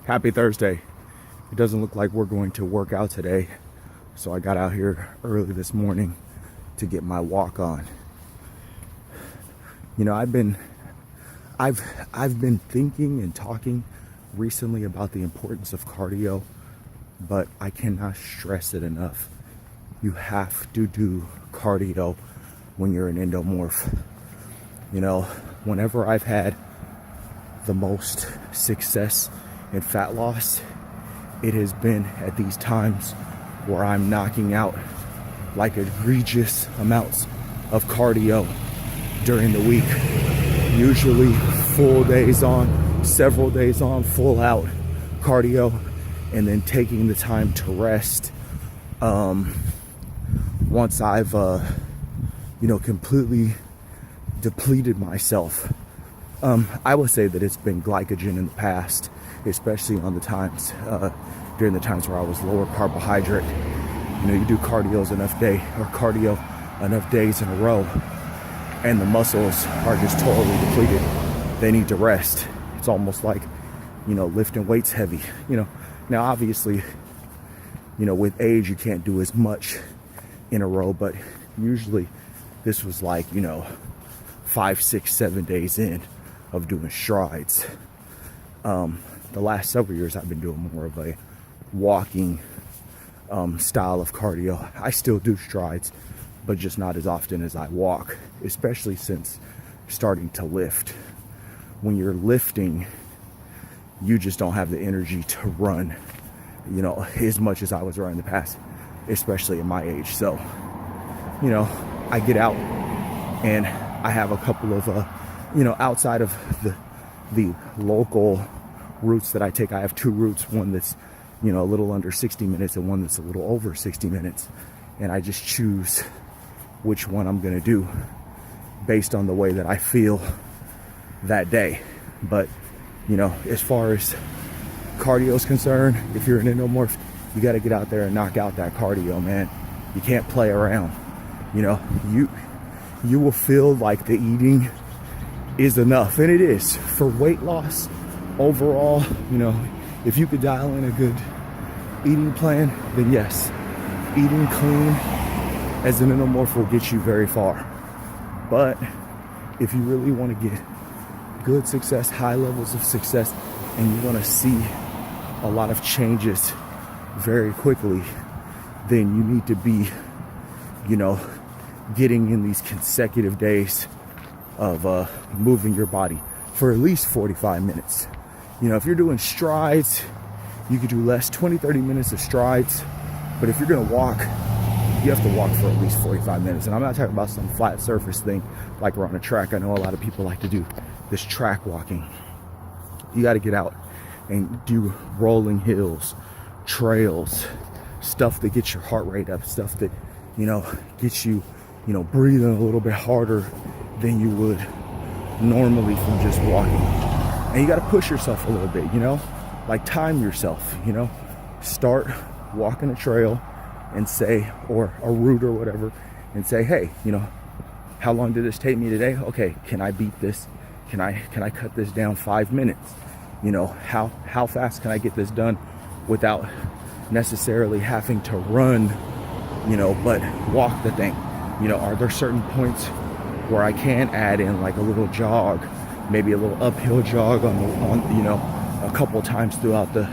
Happy Thursday. It doesn't look like we're going to work out today, so I got out here early this morning to get my walk on. You know, I've been thinking and talking recently about the importance of cardio, but I cannot stress it enough. You have to do cardio when you're an endomorph. You know, whenever I've had the most success in fat loss, it has been at these times where I'm knocking out like egregious amounts of cardio during the week. Usually full days on, several days on, full out cardio, and then taking the time to rest once I've completely depleted myself. I would say that it's been glycogen in the past, especially on the times during the times where I was lower carbohydrate. You know, you do cardio enough days in a row, and the muscles are just totally depleted. They need to rest. It's almost like, you know, lifting weights heavy. You know, now obviously, you know, with age you can't do as much in a row, but usually this was like, you know, 5, 6, 7 days in of doing strides. The last several years I've been doing more of a walking style of cardio. I still do strides, but just not as often as I walk, especially since starting to lift. When you're lifting, you just don't have the energy to run, you know, as much as I was running in the past, especially at my age. So, you know, I get out and I have a couple of, outside of the local routes that I take. I have 2 routes, one that's, you know, a little under 60 minutes and one that's a little over 60 minutes. And I just choose which one I'm going to do based on the way that I feel that day. But, you know, as far as cardio is concerned, if you're an endomorph, you got to get out there and knock out that cardio, man. You can't play around. You know, you will feel like the eating is enough, and it is for weight loss overall. You know, if you could dial in a good eating plan, then yes, eating clean as an endomorph will get you very far. But if you really want to get good success, high levels of success, and you want to see a lot of changes very quickly, then you need to be, you know, getting in these consecutive days of moving your body for at least 45 minutes. You know, if you're doing strides, you could do less, 20-30 minutes of strides. But if you're gonna walk, you have to walk for at least 45 minutes. And I'm not talking about some flat surface thing like we're on a track. I know a lot of people like to do this track walking. You got to get out and do rolling hills, trails, stuff that gets your heart rate up, stuff that, you know, gets you, you know, breathing a little bit harder than you would normally from just walking. And you got to push yourself a little bit, you know, like time yourself, you know, start walking a trail and say, or a route or whatever, and say, hey, you know, how long did this take me today? Okay, can I beat this? Can I cut this down 5 minutes? You know, how fast can I get this done without necessarily having to run, you know, but walk the thing? You know, are there certain points where I can add in like a little jog, maybe a little uphill jog on you know, a couple times throughout the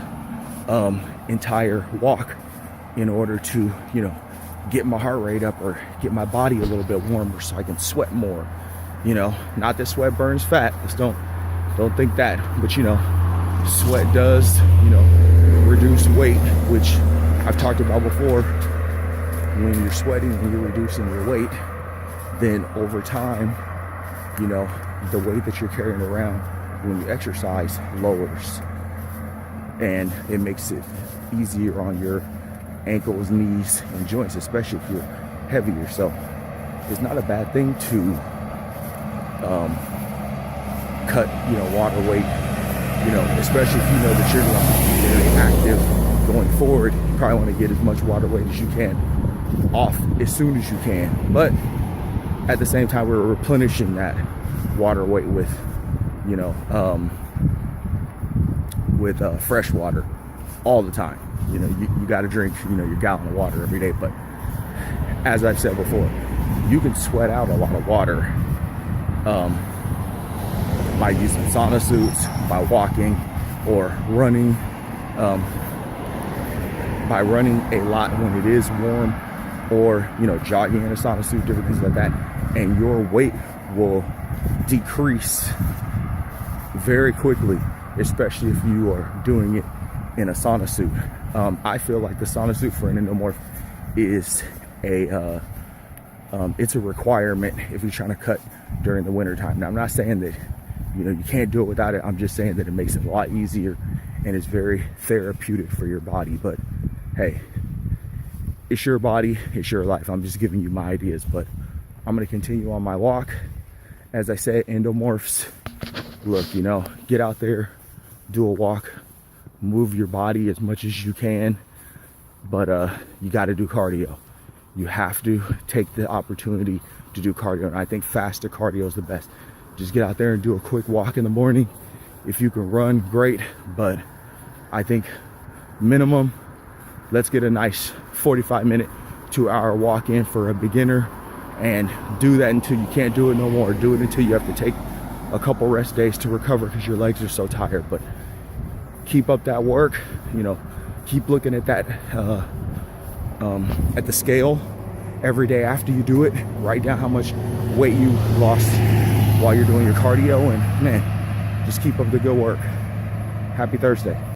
entire walk in order to, you know, get my heart rate up or get my body a little bit warmer so I can sweat more. You know, not that sweat burns fat. Just don't think that. But, you know, sweat does, you know, reduce weight, which I've talked about before. When you're sweating and you're reducing your weight, then over time, you know, the weight that you're carrying around when you exercise lowers, and it makes it easier on your ankles, knees, and joints, especially if you're heavier. So it's not a bad thing to cut, you know, water weight, you know, especially if you know that you're going to be very active going forward. You probably want to get as much water weight as you can off as soon as you can, but at the same time we're replenishing that water weight with, you know, with fresh water all the time. You know, you got to drink, you know, your gallon of water every day. But as I've said before, you can sweat out a lot of water by using sauna suits, by walking or running, by running a lot when it is warm, or, you know, jogging in a sauna suit, different things like that. And your weight will decrease very quickly, especially if you are doing it in a sauna suit. I feel like the sauna suit for an Endomorph is it's a requirement if you're trying to cut during the winter time. Now, I'm not saying that, you know, you can't do it without it. I'm just saying that it makes it a lot easier and it's very therapeutic for your body. But hey, it's your body, it's your life. I'm just giving you my ideas, but I'm going to continue on my walk. As I said, Endomorphs, look, you know, get out there, do a walk, move your body as much as you can, but you got to do cardio. You have to take the opportunity to do cardio, and I think faster cardio is the best. Just get out there and do a quick walk in the morning. If you can run, great, but I think minimum, let's get a nice 45-minute, 2-hour walk in for a beginner, and do that until you can't do it no more. Do it until you have to take a couple rest days to recover because your legs are so tired. But keep up that work, you know, keep looking at that at the scale every day after you do it. Write down how much weight you lost while you're doing your cardio, and man, just keep up the good work. Happy Thursday.